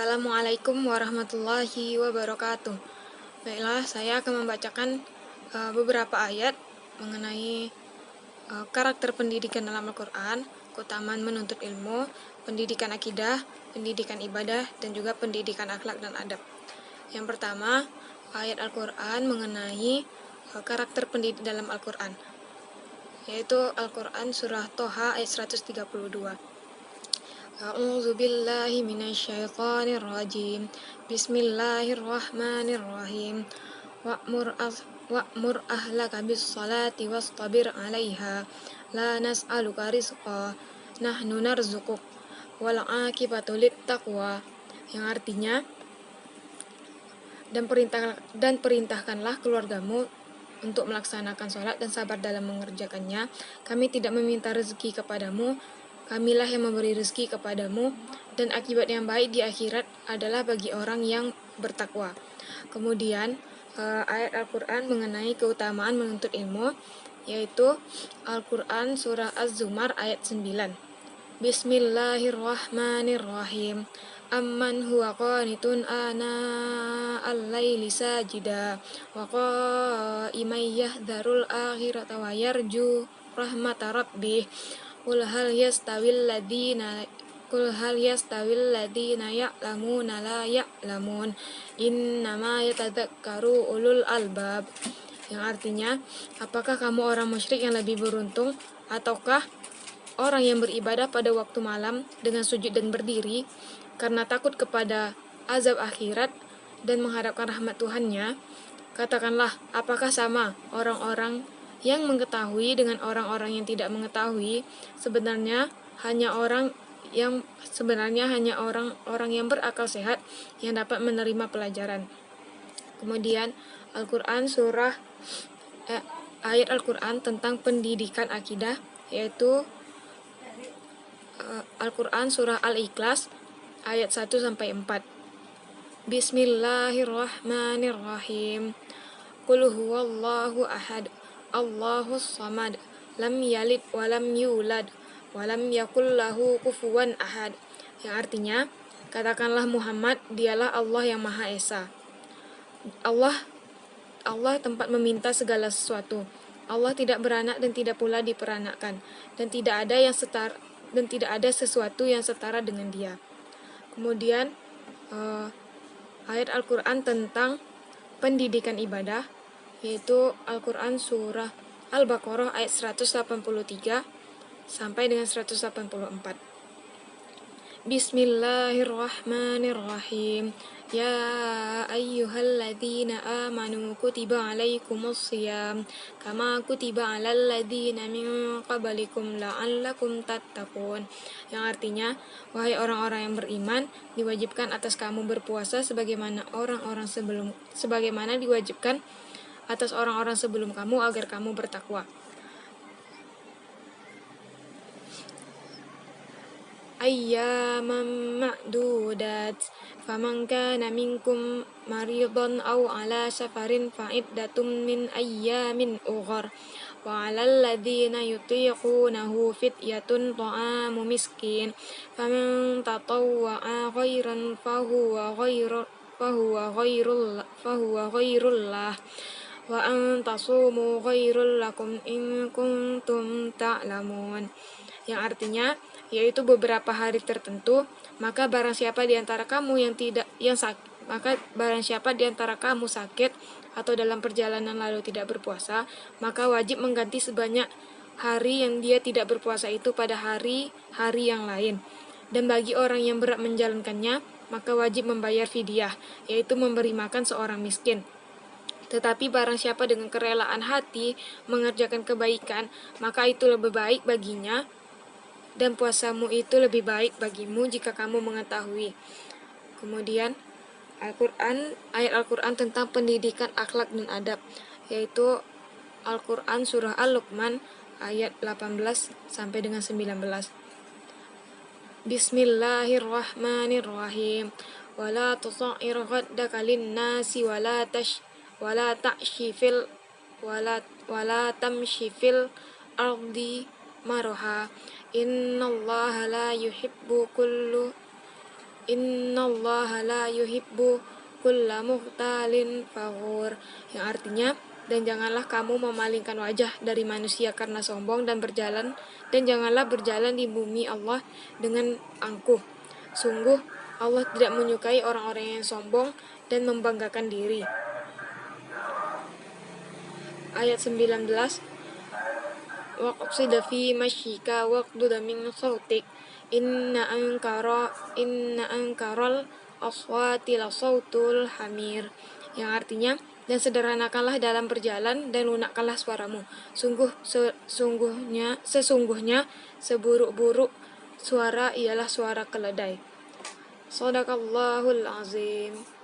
Assalamualaikum warahmatullahi wabarakatuh. Baiklah, saya akan membacakan beberapa ayat mengenai karakter pendidikan dalam Al-Quran, keutamaan menuntut ilmu, pendidikan akidah, pendidikan ibadah, dan juga pendidikan akhlak dan adab. Yang pertama, ayat Al-Quran mengenai karakter pendidik dalam Al-Quran, yaitu Al-Quran surah Toha ayat 132. A'udzu billahi minasyaitonir rajim. Bismillahirrahmanirrahim. Wa'mur ahlaka bis salati wastabir 'alaiha. La nas'aluka rizqa, nahnu narzuquk. Wal 'aqibatu littaqwa. Yang artinya, dan perintahkanlah keluargamu untuk melaksanakan sholat dan sabar dalam mengerjakannya. Kami tidak meminta rezeki kepadamu, kamilah yang memberi rezeki kepadamu, dan akibat yang baik di akhirat adalah bagi orang yang bertakwa. Kemudian ayat Al-Quran mengenai keutamaan menuntut ilmu, yaitu Al-Quran surah Az-Zumar ayat 9. Bismillahirrahmanirrahim. Amman huwa qanitun ana al-laili sajida wa qa'iman yahdharul akhirata wa yarju rahmata rabbih. Qul hal yastawil ladina ya'lamuna la ya'lamun, innama yatadzakkaru ulul albab. Yang artinya, apakah kamu orang musyrik yang lebih beruntung, ataukah orang yang beribadah pada waktu malam dengan sujud dan berdiri karena takut kepada azab akhirat dan mengharapkan rahmat Tuhannya? Katakanlah, apakah sama orang-orang yang mengetahui dengan orang-orang yang tidak mengetahui? Sebenarnya hanya orang-orang yang berakal sehat yang dapat menerima pelajaran. Kemudian Al-Quran ayat Al-Quran tentang pendidikan akidah, yaitu Al-Quran surah Al-Ikhlas ayat 1-4. Bismillahirrahmanirrahim. Qul huwallahu ahad, Allahus samad, lam yalid walam yulad, walam yakul lahu kufuwan ahad. Yang artinya, katakanlah Muhammad, dialah Allah yang Maha Esa. Allah tempat meminta segala sesuatu. Allah tidak beranak dan tidak pula diperanakkan, dan tidak ada sesuatu yang setara dengan Dia. Kemudian ayat Al-Quran tentang pendidikan ibadah, yaitu Al-Quran surah Al-Baqarah ayat 183 sampai dengan 184. Bismillahirrahmanirrahim. Ya ayyuhalladzina amanu kutiba alaikumus shiyam kama kutiba alal ladzina min qablikum la'allakum tattaqun. Yang artinya, wahai orang-orang yang beriman, diwajibkan atas kamu berpuasa sebagaimana diwajibkan atas orang-orang sebelum kamu agar kamu bertakwa. Ayyaman ma'dudat, faman kana minkum maridan aw ala safarin fa'iddatum min ayyamin ukhar, wa 'alal ladzina yutiqunahu fidyatun ta'amu miskin, faman tatawwa'a khairan fahuwa khairul lah, wa an tasumu khairul lakum in kuntum ta'lamun. Yang artinya, yaitu beberapa hari tertentu, maka barang siapa di antara kamu sakit atau dalam perjalanan lalu tidak berpuasa, maka wajib mengganti sebanyak hari yang dia tidak berpuasa itu pada hari-hari yang lain. Dan bagi orang yang berat menjalankannya, maka wajib membayar fidyah, yaitu memberi makan seorang miskin. Tetapi barang siapa dengan kerelaan hati mengerjakan kebaikan, maka itu lebih baik baginya, dan puasamu itu lebih baik bagimu jika kamu mengetahui. Kemudian ayat Al-Quran tentang pendidikan akhlak dan adab, yaitu Al-Quran surah Al-Luqman ayat 18 sampai dengan 19. Bismillahirrahmanirrahim. Wala tusa'ir khaddaka linnasi wala tamshi fil ardi marha. Innallaha la yuhibbu Innallaha la yuhibbu kulla mukhtalin fakhur, yang artinya, dan janganlah kamu memalingkan wajah dari manusia karena sombong dan janganlah berjalan di bumi Allah dengan angkuh. Sungguh Allah tidak menyukai orang-orang yang sombong dan membanggakan diri. Ayat 19, waqsid fi masyika waqdud min sautik inna ankaral aswati la sautul hamir, yang artinya, dan sederhanakanlah dalam berjalan dan lunakkanlah suaramu. Sesungguhnya seburuk-buruk suara ialah suara keledai. Shadaqallahul azim.